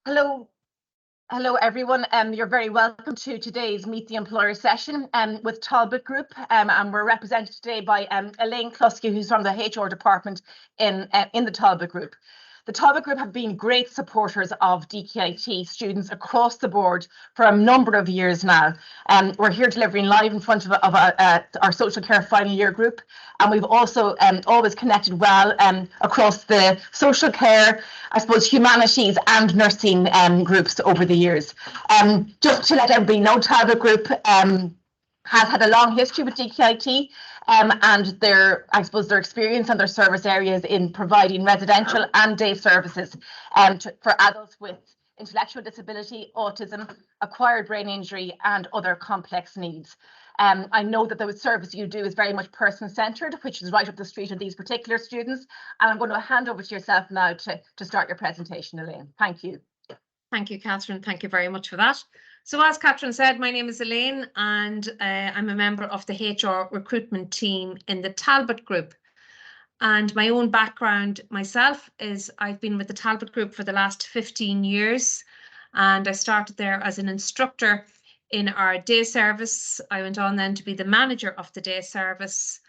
Hello, everyone. You're very welcome to today's Meet the Employer session with Talbot Group, and we're represented today by Elaine Kluske, who's from the HR department in the Talbot Group. The Talbot Group have been great supporters of DkIT students across the board for a number of years now. We're here delivering live in front of our social care final year group, and we've also always connected well across the social care, I suppose, humanities and nursing groups over the years. Just to let everybody know, Talbot Group has had a long history with DkIT and their experience and their service areas in providing residential and day services for adults with intellectual disability, autism, acquired brain injury, and other complex needs. I know that the service you do is very much person-centred, which is right up the street of these particular students. And I'm going to hand over to yourself now to start your presentation, Elaine. Thank you. Thank you, Catherine. Thank you very much for that. So as Catherine said, my name is Elaine, and I'm a member of the HR recruitment team in the Talbot Group. And my own background myself is I've been with the Talbot Group for the last 15 years. And I started there as an instructor in our day service. I went on then to be the manager of the day service.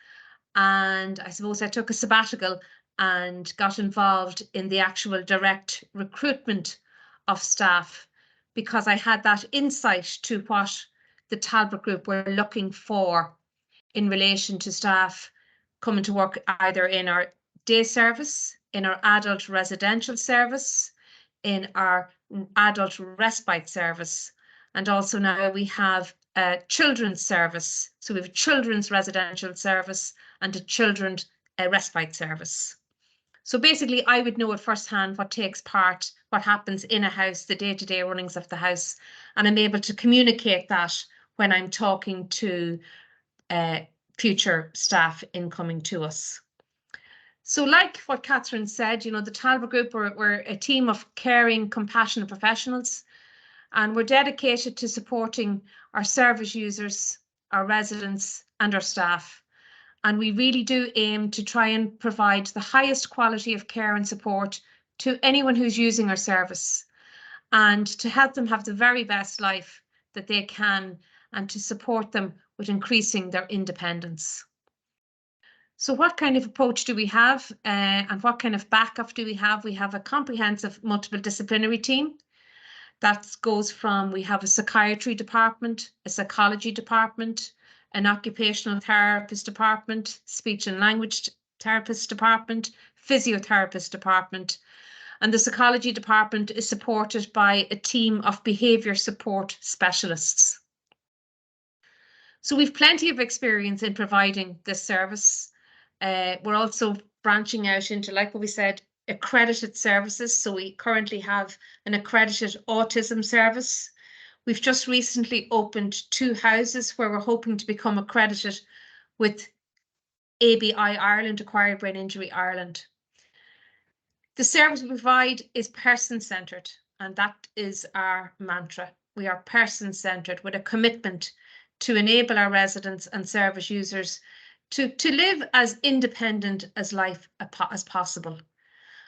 And I suppose I took a sabbatical and got involved in the actual direct recruitment of staff, because I had that insight to what the Talbot Group were looking for in relation to staff coming to work either in our day service, in our adult residential service, in our adult respite service, and also now we have a children's service. So we have a children's residential service and a children's respite service. So basically, I would know at firsthand what takes part, what happens in a house, the day-to-day runnings of the house, and I'm able to communicate that when I'm talking to future staff incoming to us. So like what Catherine said, you know, the Talbot Group, we're a team of caring, compassionate professionals, and we're dedicated to supporting our service users, our residents, and our staff. And we really do aim to try and provide the highest quality of care and support to anyone who's using our service, and to help them have the very best life that they can, and to support them with increasing their independence. So what kind of approach do we have, and what kind of backup do we have? We have a comprehensive multiple disciplinary team. That goes from, we have a psychiatry department, a psychology department, an occupational therapist department, speech and language therapist department, physiotherapist department. And the psychology department is supported by a team of behaviour support specialists. So we've plenty of experience in providing this service. We're also branching out into, like what we said, accredited services. So we currently have an accredited autism service. We've just recently opened 2 houses where we're hoping to become accredited with ABI Ireland, Acquired Brain Injury Ireland. The service we provide is person-centred, and that is our mantra. We are person-centred with a commitment to enable our residents and service users to live as independent as life as possible.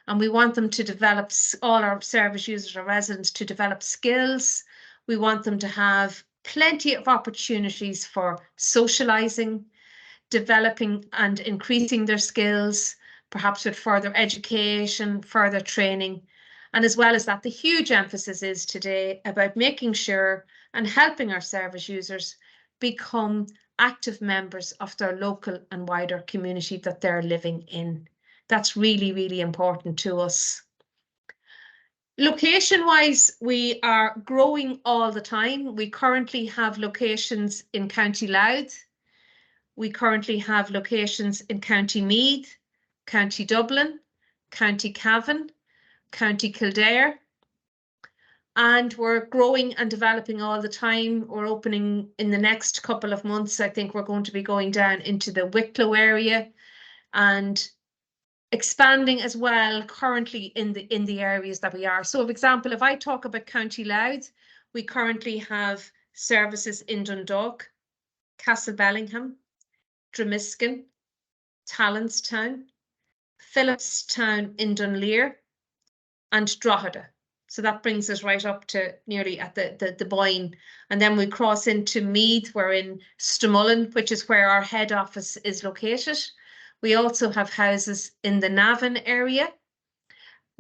And we want them to develop, all our service users, our residents, to develop skills. We want them to have plenty of opportunities for socialising, developing and increasing their skills, perhaps with further education, further training. And as well as that, the huge emphasis is today about making sure and helping our service users become active members of their local and wider community that they're living in. That's really, really important to us. Location-wise, we are growing all the time. We currently have locations in County Louth. We currently have locations in County Meath, County Dublin, County Cavan, County Kildare. And we're growing and developing all the time. We're opening in the next couple of months. I think we're going to be going down into the Wicklow area and expanding as well currently in the areas that we are. So for example, if I talk about County Louth, we currently have services in Dundalk, Castlebellingham, Dromiskin, Talonstown, Phillipstown in Dunleer, and Drogheda. So that brings us right up to nearly at the Boyne. And then we cross into Meath. We're in Stamullen, which is where our head office is located. We also have houses in the Navan area,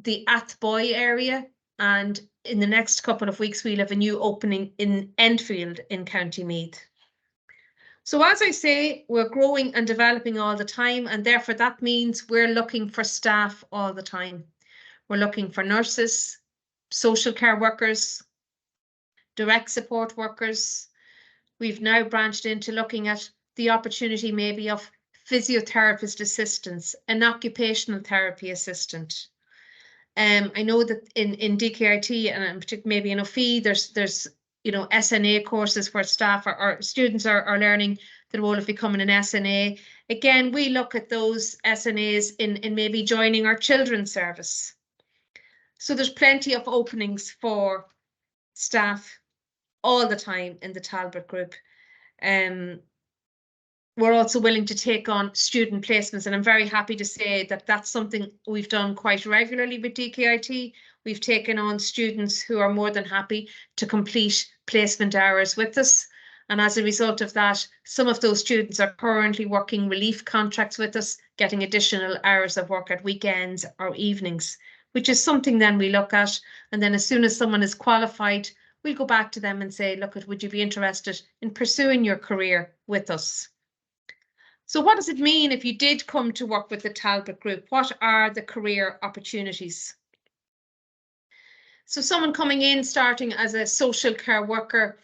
the Athboy area, and in the next couple of weeks, we'll have a new opening in Enfield in County Meath. So as I say, we're growing and developing all the time, and therefore that means we're looking for staff all the time. We're looking for nurses, social care workers, direct support workers. We've now branched into looking at the opportunity maybe of physiotherapist assistants, an occupational therapy assistant. I know that in DkIT and particularly maybe in OFE, there's SNA courses where staff or students are learning the role of becoming an SNA. Again, we look at those SNAs in maybe joining our children's service. So there's plenty of openings for staff all the time in the Talbot Group. We're also willing to take on student placements, and I'm very happy to say that that's something we've done quite regularly with DkIT. We've taken on students who are more than happy to complete placement hours with us. And as a result of that, some of those students are currently working relief contracts with us, getting additional hours of work at weekends or evenings, which is something then we look at. And then as soon as someone is qualified, we'll go back to them and say, look, would you be interested in pursuing your career with us? So what does it mean if you did come to work with the Talbot Group? What are the career opportunities? So someone coming in, starting as a social care worker,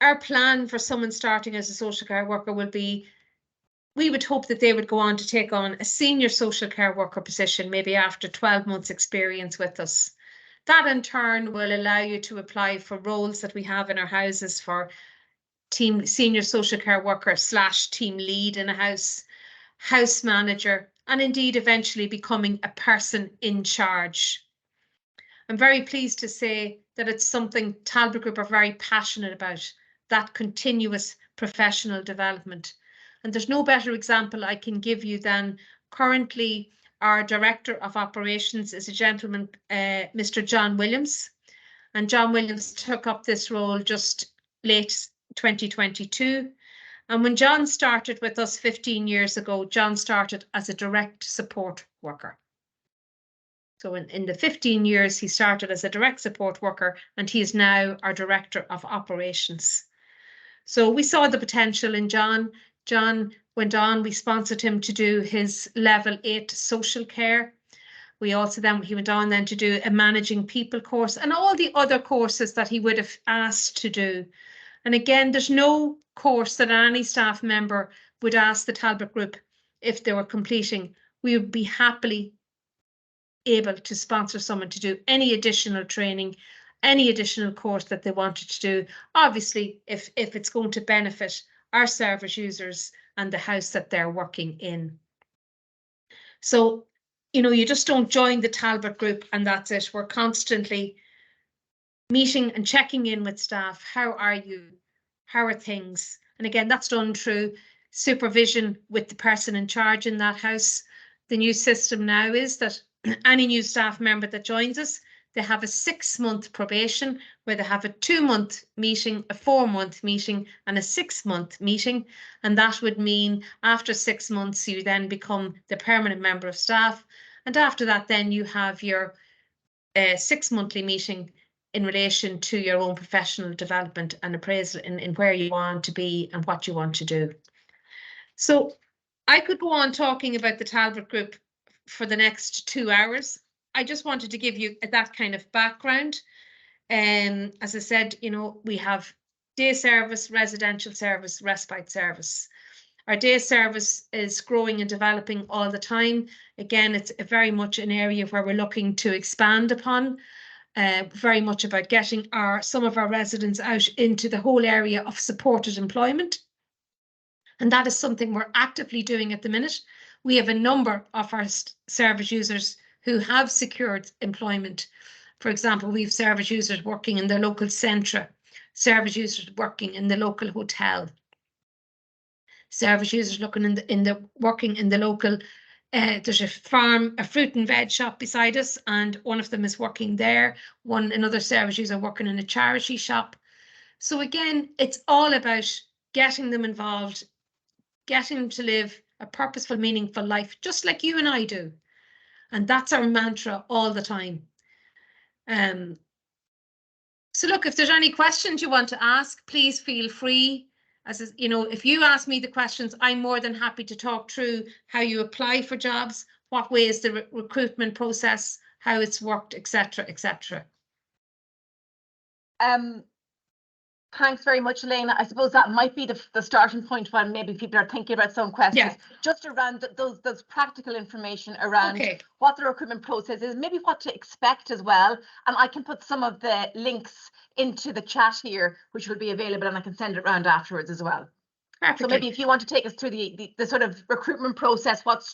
our plan for someone starting as a social care worker will be, we would hope that they would go on to take on a senior social care worker position, maybe after 12 months experience with us. That in turn will allow you to apply for roles that we have in our houses for senior social care worker / team lead in a house manager, and indeed eventually becoming a person in charge. I'm very pleased to say that it's something Talbot Group are very passionate about, that continuous professional development. And there's no better example I can give you than currently our Director of Operations is a gentleman, Mr. John Williams. And John Williams took up this role just late 2022. And when John started with us 15 years ago, John started as a direct support worker. So in the 15 years, he started as a direct support worker, and he is now our Director of Operations. So we saw the potential in John. John went on, we sponsored him to do his level 8 social care. We also he went on then to do a managing people course and all the other courses that he would have asked to do. And again, there's no course that any staff member would ask the Talbot Group if they were completing. We would be happily able to sponsor someone to do any additional training, any additional course that they wanted to do. Obviously, if it's going to benefit our service users and the house that they're working in. So, you just don't join the Talbot Group and that's it. We're constantly meeting and checking in with staff. How are you? How are things? And again, that's done through supervision with the person in charge in that house. The new system now is that any new staff member that joins us, they have a 6-month probation where they have a 2-month meeting, a 4-month meeting and a 6-month meeting. And that would mean after 6 months, you then become the permanent member of staff. And after that, then you have your 6-monthly meeting in relation to your own professional development and appraisal in where you want to be and what you want to do. So I could go on talking about the Talbot Group for the next 2 hours. I just wanted to give you that kind of background. As I said, we have day service, residential service, respite service. Our day service is growing and developing all the time. Again, it's very much an area where we're looking to expand upon. Very much about getting some of our residents out into the whole area of supported employment. And that is something we're actively doing at the minute. We have a number of our service users who have secured employment. For example, we have service users working in the local centre, service users working in the local hotel, service users working in the local There's a farm, a fruit and veg shop beside us, and one of them is working there. Another service user working in a charity shop. So again, it's all about getting them involved, getting them to live a purposeful, meaningful life, just like you and I do. And that's our mantra all the time. So look, if there's any questions you want to ask, please feel free. As you know, if you ask me the questions, I'm more than happy to talk through how you apply for jobs, what way is the recruitment process, how it's worked, etc., etc. Thanks very much, Elaine. I suppose that might be the starting point when maybe people are thinking about some questions, just around those practical information around what the recruitment process is, maybe what to expect as well. And I can put some of the links into the chat here, which will be available, and I can send it around afterwards as well. Perfectly. So maybe if you want to take us through the sort of recruitment process, what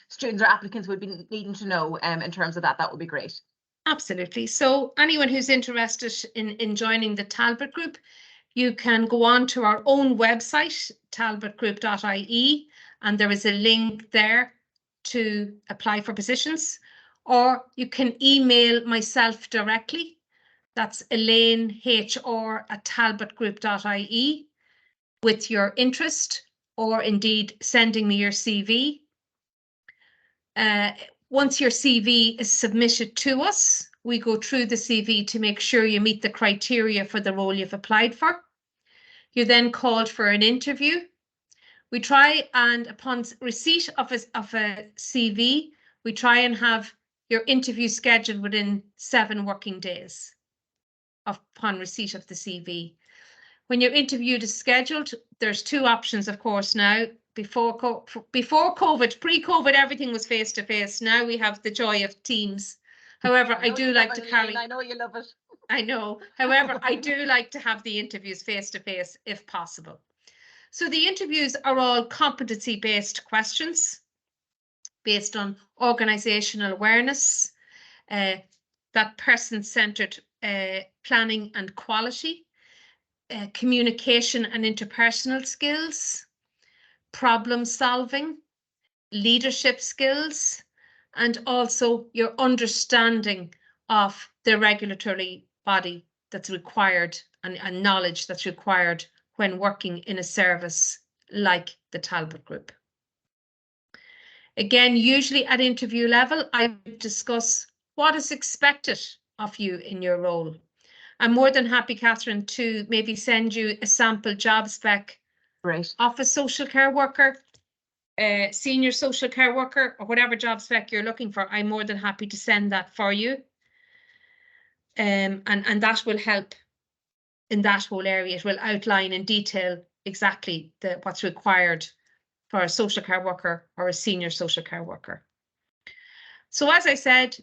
students or applicants would be needing to know in terms of that would be great. Absolutely. So anyone who's interested in joining the Talbot Group, you can go on to our own website, talbotgroup.ie, and there is a link there to apply for positions, or you can email myself directly. That's elainehr@talbotgroup.ie with your interest, or indeed sending me your CV. Once your CV is submitted to us, we go through the CV to make sure you meet the criteria for the role you've applied for. You're then called for an interview. We try, and upon receipt of a CV, we try and have your interview scheduled within 7 working days upon receipt of the CV. When your interview is scheduled, there's 2 options, of course, now. Before COVID, pre-COVID, everything was face-to-face. Now we have the joy of Teams. However, I do like to carry... I know you love it. I know. However, I do like to have the interviews face-to-face if possible. So the interviews are all competency-based questions based on organisational awareness, that person-centred planning and quality, communication and interpersonal skills, problem solving, leadership skills, and also your understanding of the regulatory body that's required and knowledge that's required when working in a service like the Talbot Group. Again, usually at interview level, I discuss what is expected of you in your role. I'm more than happy, Catherine, to maybe send you a sample job spec of a social care worker, senior social care worker, or whatever job spec you're looking for. I'm more than happy to send that for you. And that will help in that whole area. It will outline in detail exactly what's required for a social care worker or a senior social care worker. So as I said,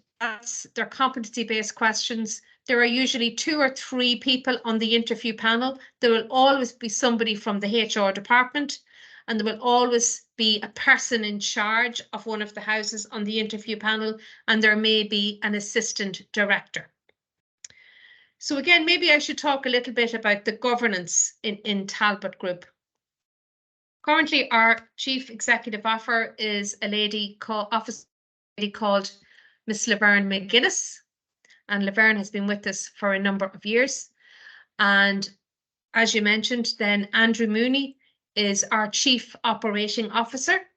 they're competency-based questions. There are usually 2 or 3 people on the interview panel. There will always be somebody from the HR department, and there will always be a person in charge of one of the houses on the interview panel, and there may be an assistant director. So again, maybe I should talk a little bit about the governance in Talbot Group. Currently, our Chief Executive Officer is a lady called Miss Laverne McGuinness, and Laverne has been with us for a number of years. And as you mentioned, then Andrew Mooney is our Chief Operating Officer,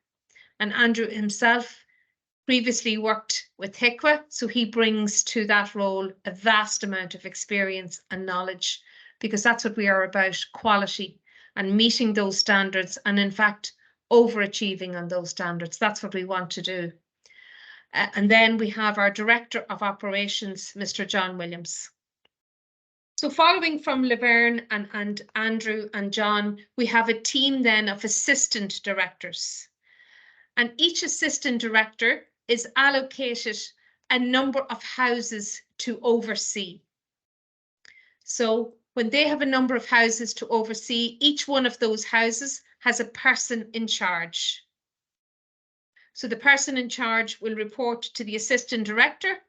and Andrew himself previously worked with HICWA, so he brings to that role a vast amount of experience and knowledge, because that's what we are about, quality and meeting those standards, and in fact overachieving on those standards. That's what we want to do. And then we have our Director of Operations, Mr. John Williams. So following from Laverne and Andrew and John, we have a team then of assistant directors. And each assistant director is allocated a number of houses to oversee. So when they have a number of houses to oversee, each one of those houses has a person in charge. So the person in charge will report to the assistant director,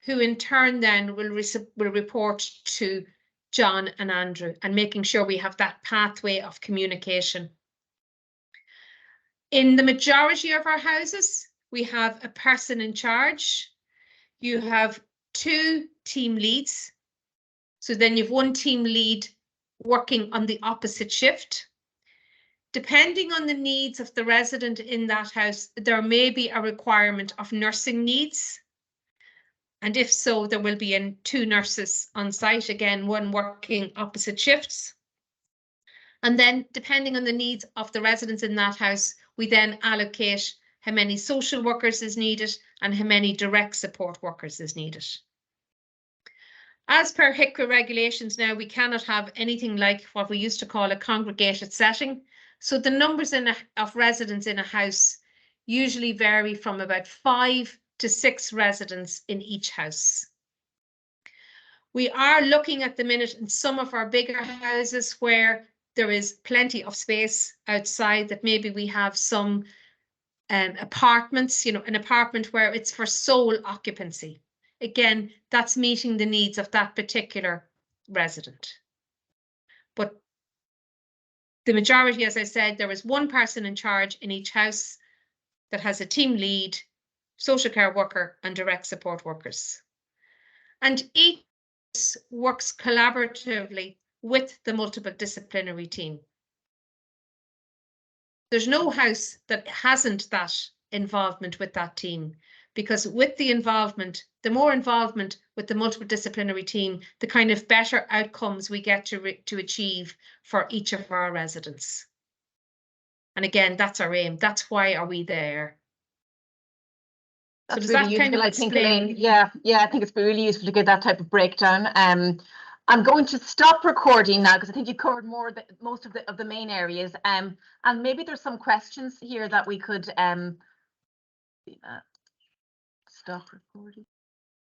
who in turn then will report to John and Andrew, and making sure we have that pathway of communication. In the majority of our houses, we have a person in charge. You have 2 team leads. So then you've 1 team lead working on the opposite shift. Depending on the needs of the resident in that house, there may be a requirement of nursing needs. And if so, there will be 2 nurses on site, again, 1 working opposite shifts. And then depending on the needs of the residents in that house, we then allocate how many social workers is needed and how many direct support workers is needed. As per HICRA regulations now, we cannot have anything like what we used to call a congregated setting. So the numbers of residents in a house usually vary from about 5 to 6 residents in each house. We are looking at the minute in some of our bigger houses where there is plenty of space outside, that maybe we have some apartments, you know, an apartment where it's for sole occupancy. Again, that's meeting the needs of that particular resident. But the majority, as I said, there is 1 person in charge in each house that has a team lead, social care worker and direct support workers. And each works collaboratively with the multidisciplinary team. There's no house that hasn't that involvement with that team, because with the involvement, the more involvement with the multidisciplinary team, the kind of better outcomes we get to achieve for each of our residents. And again, that's our aim. That's why are we there. That's so really useful, I think, Elaine. Yeah, I think it's really useful to get that type of breakdown. I'm going to stop recording now because I think you covered most of the main areas. And maybe there's some questions here that we could stop recording.